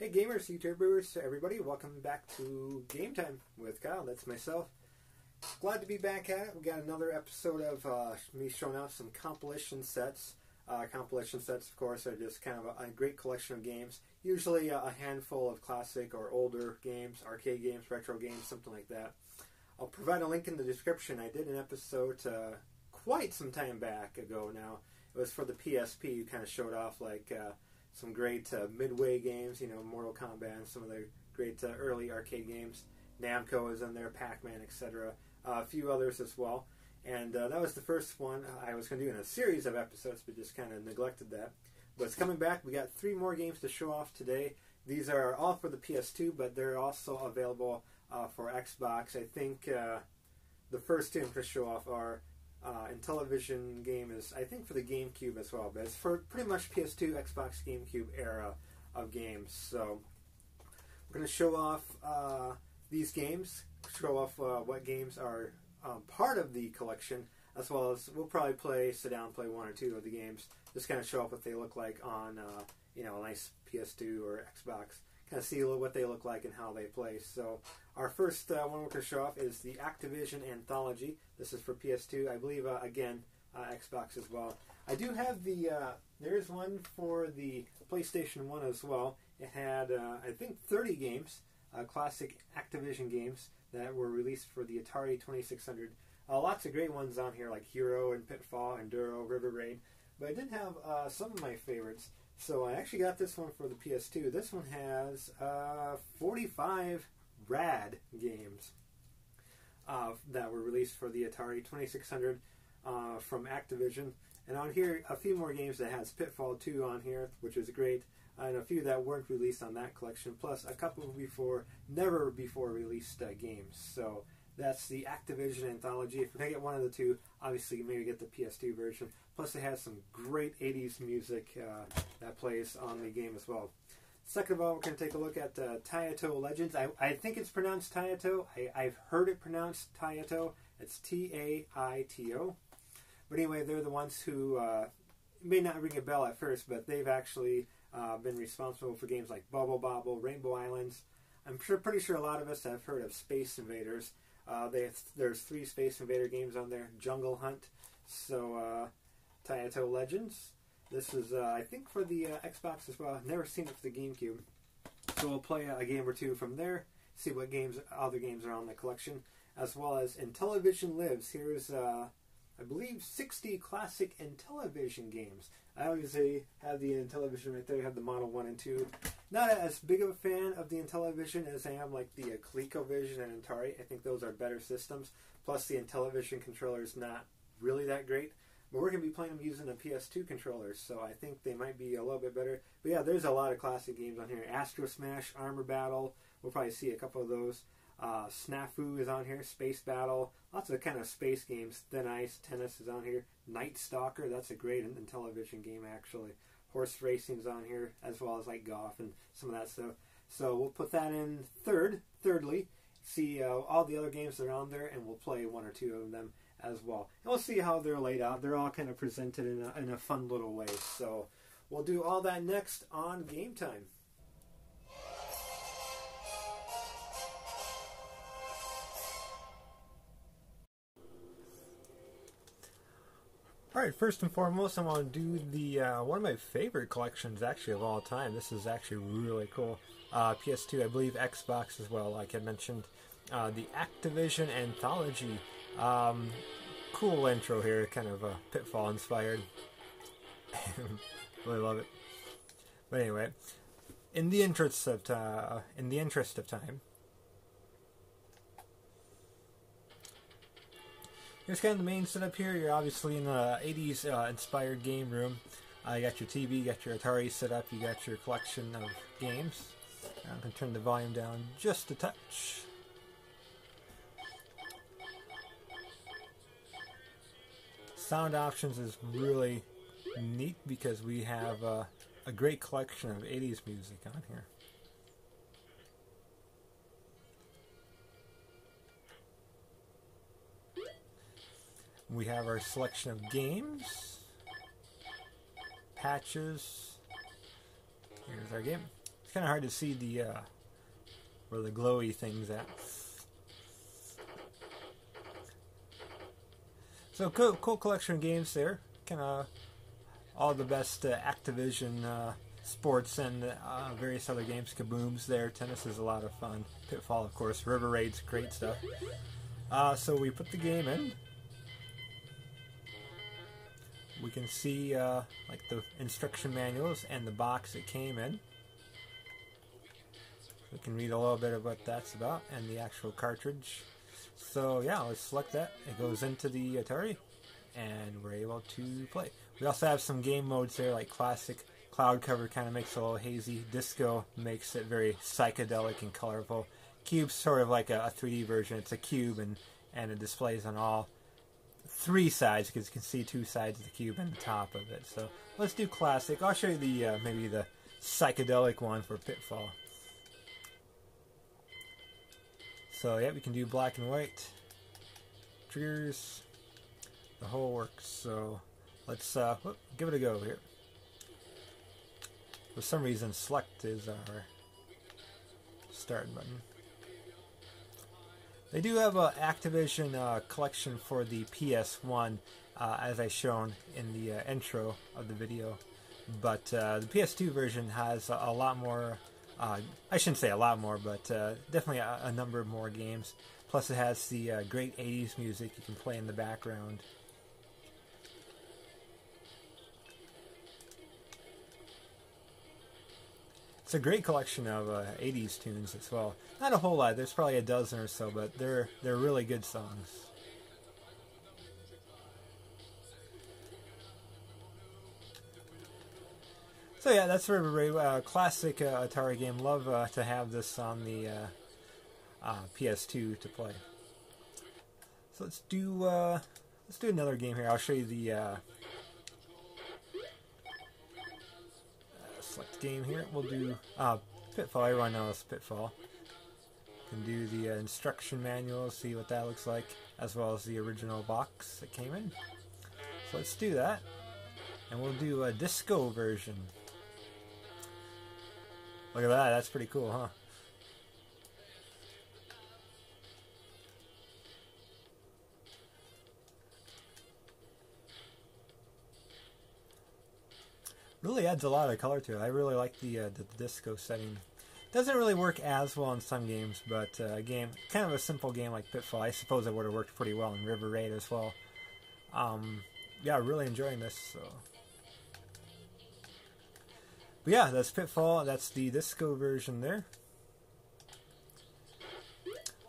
Hey gamers, YouTubers, everybody, welcome back to Game Time with Kyle. That's myself. Glad to be back at it. We got another episode of me showing off some compilation sets. Compilation sets, of course, are just kind of a great collection of games. Usually a handful of classic or older games, arcade games, retro games, something like that. I'll provide a link in the description. I did an episode quite some time back ago now. It was for the PSP. You kind of showed off like some great Midway games, you know, Mortal Kombat and some of the great early arcade games. Namco is in there, Pac-Man, etc. A few others as well. And that was the first one I was going to do in a series of episodes, but just kind of neglected that. But it's coming back. We got 3 more games to show off today. These are all for the PS2, but they're also available for Xbox. I think the first 2 I'm going to show off are Intellivision game is, I think, for the GameCube as well, but it's for pretty much PS2, Xbox, GameCube era of games. So we're going to show off these games, show off what games are part of the collection, as well as we'll probably sit down and play 1 or 2 of the games, just kind of show off what they look like on a nice PS2 or Xbox, kind of see a little what they look like and how they play. So our first one we're going to show off is the Activision Anthology. This is for PS2, I believe, again, Xbox as well. I do have there is one for the PlayStation 1 as well. It had, I think, 30 games, classic Activision games that were released for the Atari 2600. Lots of great ones on here like Hero and Pitfall, Enduro, River Raid. But I did have some of my favorites. So I actually got this one for the PS2. This one has 45 rad games that were released for the Atari 2600 from Activision. And on here, a few more games that has Pitfall 2 on here, which is great. And a few that weren't released on that collection, plus a couple never before released games. So that's the Activision Anthology. If you're going to get one of the 2, obviously maybe get the PS2 version. Plus it has some great 80s music that plays on the game as well. Second of all, we're going to take a look at Taito Legends. I think it's pronounced Taito. I've heard it pronounced Taito. It's T-A-I-T-O. But anyway, they're the ones who may not ring a bell at first, but they've actually been responsible for games like Bubble Bobble, Rainbow Islands. I'm pretty sure a lot of us have heard of Space Invaders. There's 3 Space Invader games on there. Jungle Hunt. So Taito Legends. This is, I think, for the Xbox as well. I've never seen it for the GameCube. So we'll play a game or 2 from there, see what other games are on the collection, as well as Intellivision Lives. Here's, I believe, 60 classic Intellivision games. I obviously have the Intellivision right there. I have the Model 1 and 2. Not as big of a fan of the Intellivision as I am like the ColecoVision and Atari. I think those are better systems. Plus the Intellivision controller is not really that great. But we're going to be playing them using a PS2 controller, so I think they might be a little bit better. But yeah, there's a lot of classic games on here. Astro Smash, Armor Battle. We'll probably see a couple of those. Snafu is on here. Space Battle. Lots of kind of space games. Thin Ice Tennis is on here. Night Stalker. That's a great Intellivision game, actually. Horse Racing is on here, as well as like golf and some of that stuff. So we'll put that in thirdly. See all the other games that are on there, and we'll play 1 or 2 of them as well. And we'll see how they're laid out. They're all kind of presented in a fun little way. So we'll do all that next on Game Time. Alright, first and foremost, I want to do the one of my favorite collections actually of all time. This is actually really cool. PS2, I believe Xbox as well, like I mentioned. The Activision Anthology. Cool intro here, kind of Pitfall inspired. Really love it. But anyway, in the interest of time, here's kind of the main setup here. You're obviously in the 80s inspired game room. You got your TV, you got your Atari set up, you got your collection of games. I'm going to turn the volume down just a touch. Sound options is really neat because we have a great collection of 80s music on here. We have our selection of games, patches. Here's our game. kind of hard to see the where the glowy thing's at. So cool collection of games there. Kind of all the best Activision Sports and various other games. Kabooms there. Tennis is a lot of fun. Pitfall, of course. River Raid's great stuff. So we put the game in. We can see like the instruction manuals and the box it came in. We can read a little bit of what that's about and the actual cartridge. So yeah, let's select that. It goes into the Atari and we're able to play. We also have some game modes there, like classic. Cloud cover kind of makes it a little hazy. Disco makes it very psychedelic and colorful. Cube's sort of like a 3D version. It's a cube and it displays on all three sides because you can see two sides of the cube and the top of it. So let's do classic. I'll show you the maybe the psychedelic one for Pitfall. So yeah, we can do black and white triggers, the whole works. So let's give it a go here. For some reason, select is our start button. They do have an Activision collection for the PS1, as I shown in the intro of the video. But the PS2 version has a lot more. I shouldn't say a lot more, but definitely a number more games. Plus it has the great 80s music you can play in the background. It's a great collection of 80s tunes as well. Not a whole lot, there's probably a dozen or so, but they're really good songs. So yeah, that's a very classic Atari game. Love to have this on the PS2 to play. So let's do another game here. I'll show you the select game here. We'll do Pitfall. Everyone knows Pitfall. You can do the instruction manual, see what that looks like, as well as the original box that came in. So let's do that, and we'll do a disco version. Look at that, that's pretty cool, huh? Really adds a lot of color to it. I really like the disco setting. Doesn't really work as well in some games, but a game, kind of a simple game like Pitfall, I suppose it would have worked pretty well in River Raid as well. Yeah, really enjoying this. So. But yeah, that's Pitfall. That's the disco version there.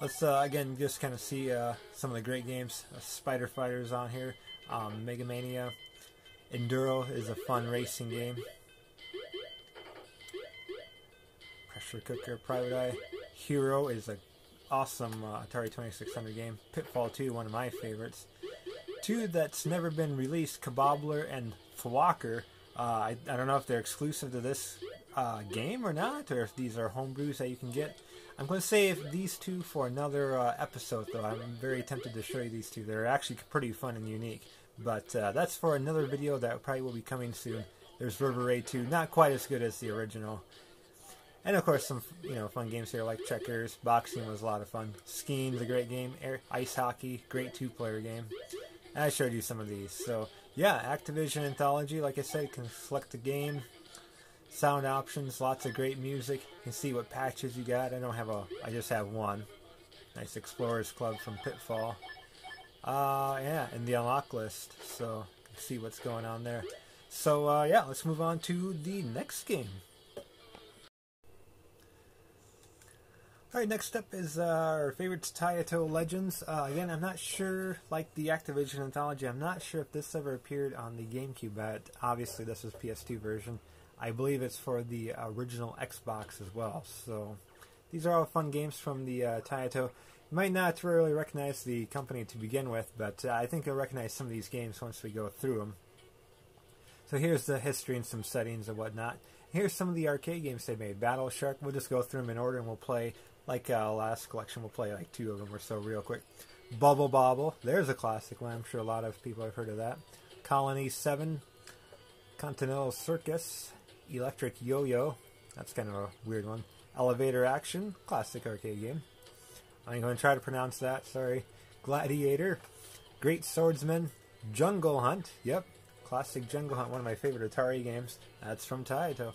Let's again just kind of see some of the great games. Spider Fighter's on here. Mega Mania. Enduro is a fun racing game. Pressure Cooker, Private Eye. Hero is an awesome Atari 2600 game. Pitfall 2, one of my favorites. Two that's never been released, Kabobler and Fwalker. I don't know if they're exclusive to this game or not, or if these are homebrews that you can get. I'm going to save these two for another episode, though. I'm very tempted to show you these two. They're actually pretty fun and unique. But that's for another video that probably will be coming soon. There's River Raid 2, not quite as good as the original. And of course some fun games here like checkers. Boxing was a lot of fun. Skiing's a great game. Ice hockey, great two-player game. And I showed you some of these. So yeah, Activision Anthology, like I said, you can select the game. Sound options, lots of great music. You can see what patches you got. I just have one. Nice Explorers Club from Pitfall. Yeah, and the unlock list, so you can see what's going on there. So yeah, let's move on to the next game. Alright, next up is our favorite Taito Legends. Again, I'm not sure, like the Activision Anthology, I'm not sure if this ever appeared on the GameCube, but obviously this is PS2 version. I believe it's for the original Xbox as well. So these are all fun games from the Taito. You might not really recognize the company to begin with, but I think you'll recognize some of these games once we go through them. So here's the history and some settings and whatnot. Here's some of the arcade games they made. Battle Shark, we'll just go through them in order and we'll play, like last collection, we'll play like two of them or so real quick. Bubble Bobble, there's a classic one. I'm sure a lot of people have heard of that. Colony 7, Continental Circus, Electric Yo-Yo, That's kind of a weird one. Elevator Action, classic arcade game. I'm going to try to pronounce that, sorry. Gladiator, Great Swordsman, Jungle Hunt. Yep, classic Jungle Hunt, one of my favorite Atari games. That's from Taito.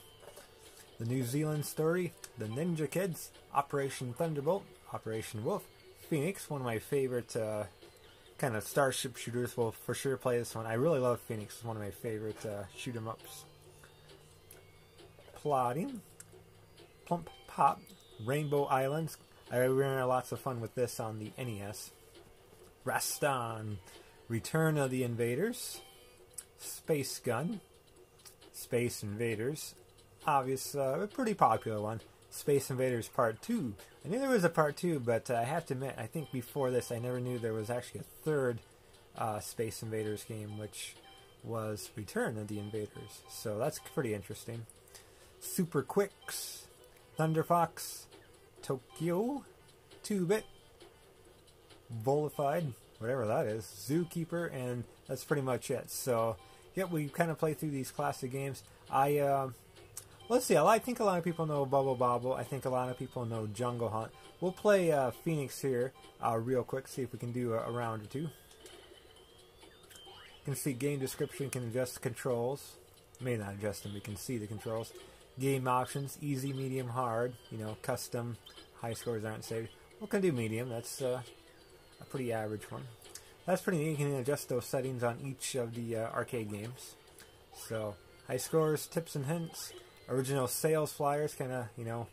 The New Zealand Story, The Ninja Kids, Operation Thunderbolt, Operation Wolf, Phoenix, one of my favorite kind of starship shooters. Will for sure play this one. I really love Phoenix. It's one of my favorite shoot 'em ups. Plotting, Plump Pop, Rainbow Islands. I ran lots of fun with this on the NES. Rastan, Return of the Invaders, Space Gun, Space Invaders. Obvious, a pretty popular one. Space Invaders Part 2. I knew there was a Part 2, but I have to admit, I think before this I never knew there was actually a third Space Invaders game, which was Return of the Invaders. So that's pretty interesting. Super Quicks, Thunder Fox, Tokyo, 2-Bit, Volified, whatever that is, Zookeeper, and that's pretty much it. So, yep, we kind of play through these classic games. Let's see, I think a lot of people know Bubble Bobble. I think a lot of people know Jungle Hunt. We'll play Phoenix here real quick, see if we can do a round or two. You can see game description, can adjust the controls. May not adjust them, we can see the controls. Game options, easy, medium, hard. You know, custom, high scores aren't saved. We can do medium, that's a pretty average one. That's pretty neat, you can adjust those settings on each of the arcade games. So, high scores, tips and hints. Original sales flyers, kind of, you know,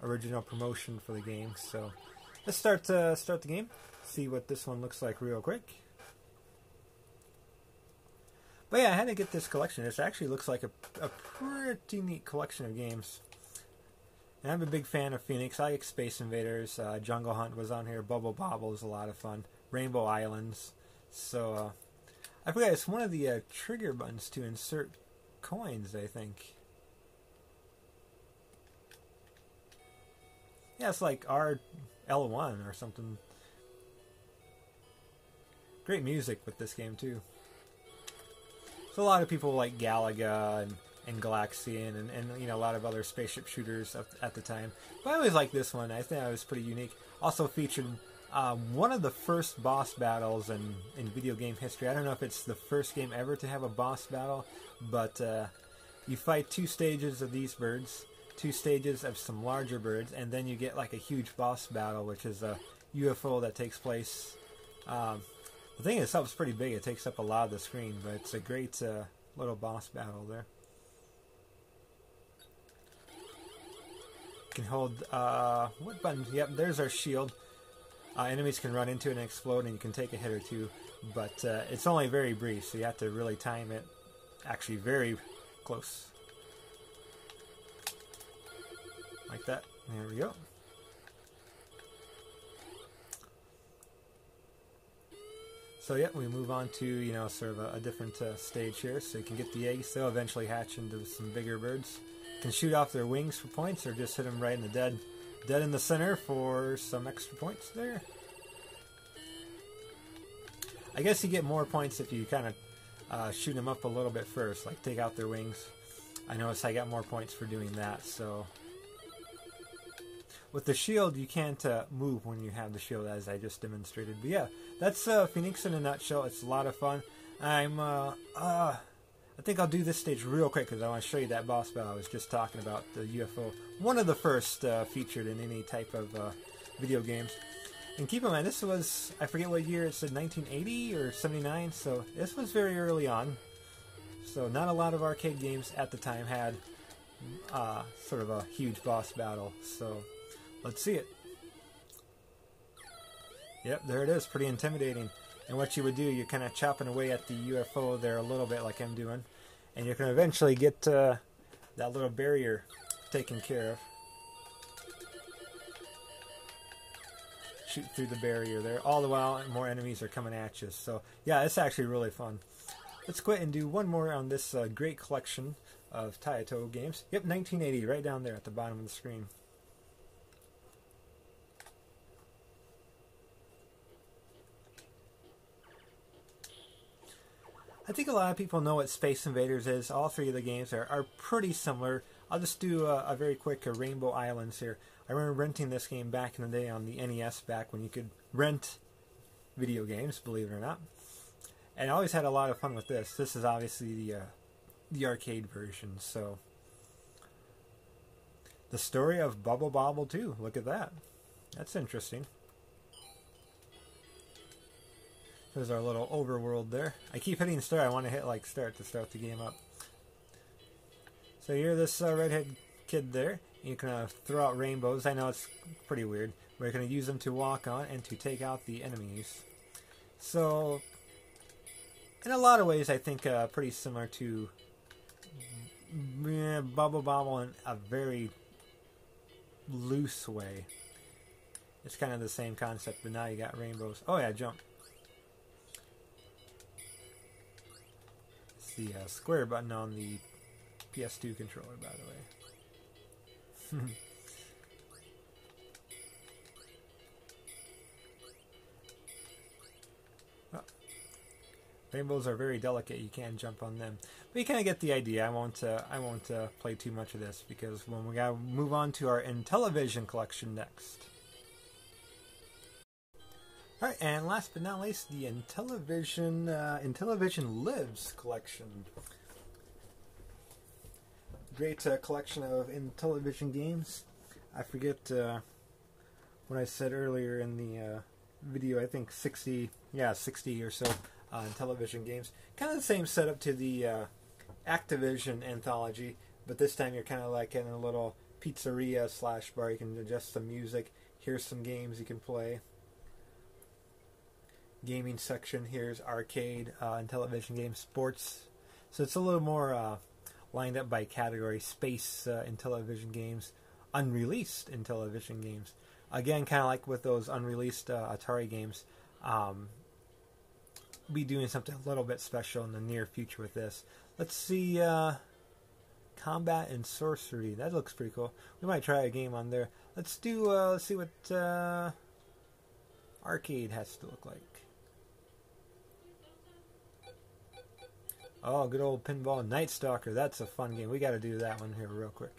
original promotion for the game. So let's start the game. See what this one looks like real quick. But yeah, I had to get this collection. This actually looks like a pretty neat collection of games. And I'm a big fan of Phoenix. I like Space Invaders. Jungle Hunt was on here. Bubble Bobble was a lot of fun. Rainbow Islands. So I forgot it's one of the trigger buttons to insert coins, I think. Yeah, it's like L1 or something. Great music with this game too. So a lot of people like Galaga and Galaxian and you know, a lot of other spaceship shooters at the time. But I always liked this one. I think it was pretty unique. Also featured one of the first boss battles in video game history. I don't know if it's the first game ever to have a boss battle, but you fight 2 stages of these birds. 2 stages of some larger birds, and then you get like a huge boss battle, which is a UFO that takes place. The thing itself is pretty big. It takes up a lot of the screen, but it's a great little boss battle there. You can hold, what button? Yep, there's our shield. Enemies can run into it and explode, and you can take a hit or two, but it's only very brief, so you have to really time it. Actually, very close. Like that. There we go. So yeah, we move on to, you know, sort of a different stage here. So you can get the eggs. They'll eventually hatch into some bigger birds. You can shoot off their wings for points, or just hit them right in the dead in the center for some extra points there. I guess you get more points if you kind of shoot them up a little bit first, like take out their wings. I noticed I got more points for doing that, so... With the shield, you can't move when you have the shield, as I just demonstrated. But yeah, that's Phoenix in a nutshell. It's a lot of fun. I think I'll do this stage real quick because I want to show you that boss battle I was just talking about, the UFO. One of the first featured in any type of video games. And keep in mind, this was, I forget what year, it said 1980 or 79, so this was very early on. So not a lot of arcade games at the time had sort of a huge boss battle. So... let's see it. Yep, there it is. Pretty intimidating. And what you would do, you're kind of chopping away at the UFO there a little bit like I'm doing. And you can eventually get that little barrier taken care of. Shoot through the barrier there. All the while, more enemies are coming at you. So, yeah, it's actually really fun. Let's go ahead and do one more on this great collection of Taito games. Yep, 1980, right down there at the bottom of the screen. I think a lot of people know what Space Invaders is. All 3 of the games are pretty similar. I'll just do a very quick Rainbow Islands here. I remember renting this game back in the day on the NES, back when you could rent video games, believe it or not. And I always had a lot of fun with this. This is obviously the arcade version, so... The story of Bubble Bobble 2. Look at that. That's interesting. There's our little overworld there. I keep hitting start. I want to hit like start to start the game up. So you're this redhead kid there. You can throw out rainbows. I know it's pretty weird. We're going to use them to walk on and to take out the enemies. So, in a lot of ways, I think pretty similar to Bubble Bobble in a very loose way. It's kind of the same concept, but now you got rainbows. Oh yeah, jump. It's the square button on the PS2 controller, by the way. Well, rainbows are very delicate. You can't jump on them, but you kind of get the idea. I won't play too much of this because when we gotta move on to our Intellivision collection next. All right, and last but not least, the Intellivision Lives collection. Great collection of Intellivision games. I forget what I said earlier in the video. I think 60 or so Intellivision games. Kind of the same setup to the Activision anthology, but this time you're kind of like in a little pizzeria / bar. You can adjust some music. Here's some games you can play. Gaming section. Here's arcade, Intellivision games, sports. So it's a little more lined up by category. Space Intellivision games, unreleased Intellivision games. Again, kind of like with those unreleased Atari games. Be doing something a little bit special in the near future with this. Let's see, combat and sorcery. That looks pretty cool. We might try a game on there. Let's do. Let's see what arcade has to look like. Oh, good old Pinball Night Stalker. That's a fun game. We got to do that one here real quick.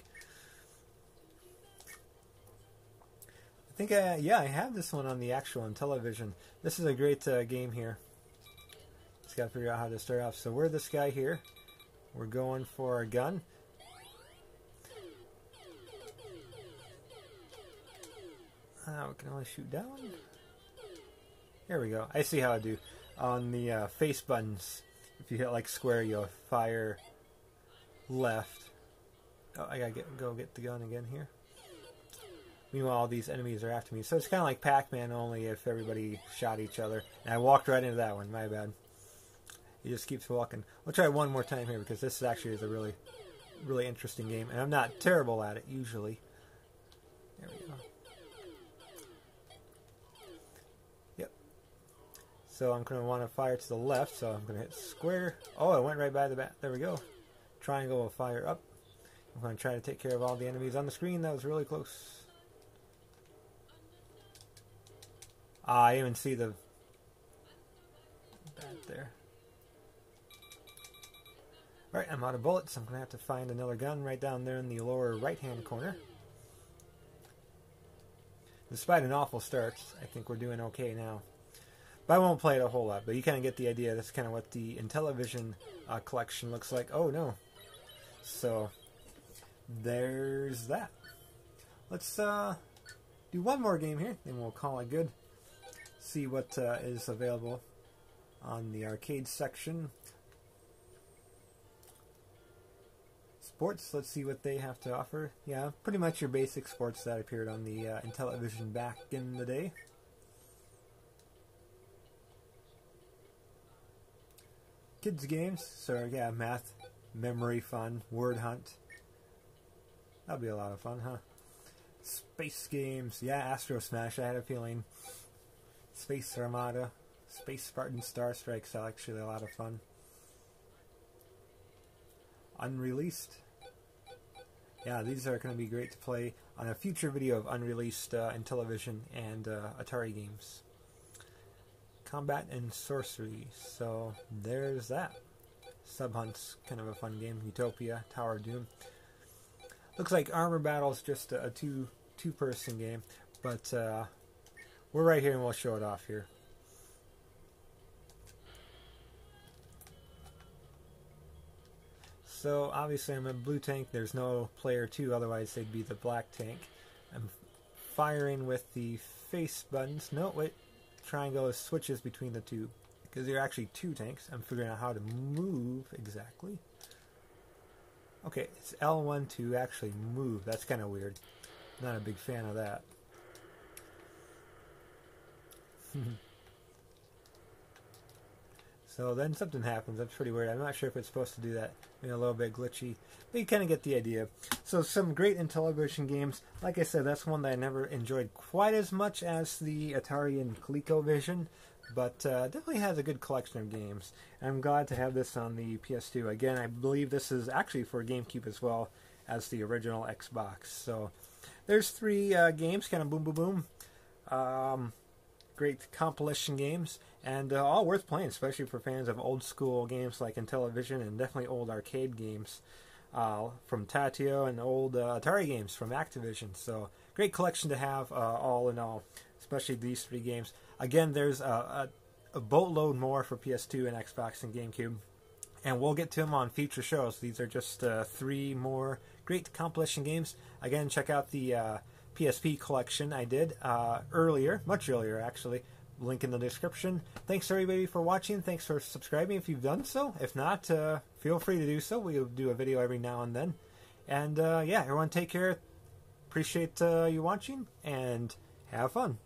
I think, yeah, I have this one on the actual Intellivision. This is a great game here. Just got to figure out how to start off. So we're this guy here. We're going for a gun. We can only shoot down. There we go. I see how I do. On the face buttons, if you hit like square, you'll fire left. Oh, I gotta go get the gun again here. Meanwhile, all these enemies are after me. So it's kind of like Pac-Man, only if everybody shot each other. And I walked right into that one. My bad. He just keeps walking. We'll try one more time here because this actually is a really, really interesting game. And I'm not terrible at it, usually. There we go. Yep. So I'm going to want to fire to the left. So I'm going to hit square. Oh, it went right by the back. There we go. Triangle will fire up. I'm going to try to take care of all the enemies on the screen. That was really close. I even see the bat there. Alright, I'm out of bullets. I'm going to have to find another gun right down there in the lower right-hand corner. Despite an awful start, I think we're doing okay now. But I won't play it a whole lot, but you kind of get the idea. That's kind of what the Intellivision collection looks like. Oh, no. So, there's that. Let's do one more game here, and we'll call it good. See what is available on the arcade section. Sports, let's see what they have to offer. Yeah, pretty much your basic sports that appeared on the Intellivision back in the day. Kids games, so yeah, math, memory fun, word hunt. That'll be a lot of fun, huh? Space games, yeah, Astro Smash, I had a feeling. Space Armada, Space Spartan Star Strike's actually a lot of fun. Unreleased. Yeah, these are going to be great to play on a future video of unreleased Intellivision and Atari games. Combat and sorcery. So there's that. Subhunt's kind of a fun game. Utopia, Tower of Doom. Looks like Armor Battle is just a two-person game, but we're right here and we'll show it off here. So obviously I'm a blue tank. There's no player 2, otherwise they'd be the black tank. I'm firing with the face buttons. No, wait. Triangle switches between the two, because they're actually two tanks. I'm figuring out how to move exactly. Okay, it's L1 to actually move. That's kind of weird. Not a big fan of that. So then something happens. That's pretty weird. I'm not sure if it's supposed to do that. Maybe a little bit glitchy. But you kind of get the idea. So some great Intellivision games. Like I said, that's one that I never enjoyed quite as much as the Atari and ColecoVision. But definitely has a good collection of games. And I'm glad to have this on the PS2. Again, I believe this is actually for GameCube as well as the original Xbox. So there's 3 games, kind of boom, boom, boom. Great compilation games, and all worth playing, especially for fans of old school games like Intellivision and definitely old arcade games from Taito and old Atari games from Activision. So great collection to have all in all, especially these 3 games. Again, there's a boatload more for PS2 and Xbox and GameCube, and we'll get to them on future shows. These are just 3 more great compilation games. Again, check out the PSP collection I did earlier, much earlier actually. Link in the description. Thanks everybody for watching. Thanks for subscribing if you've done so. If not, feel free to do so. We'll do a video every now and then. And yeah, everyone take care. Appreciate you watching and have fun.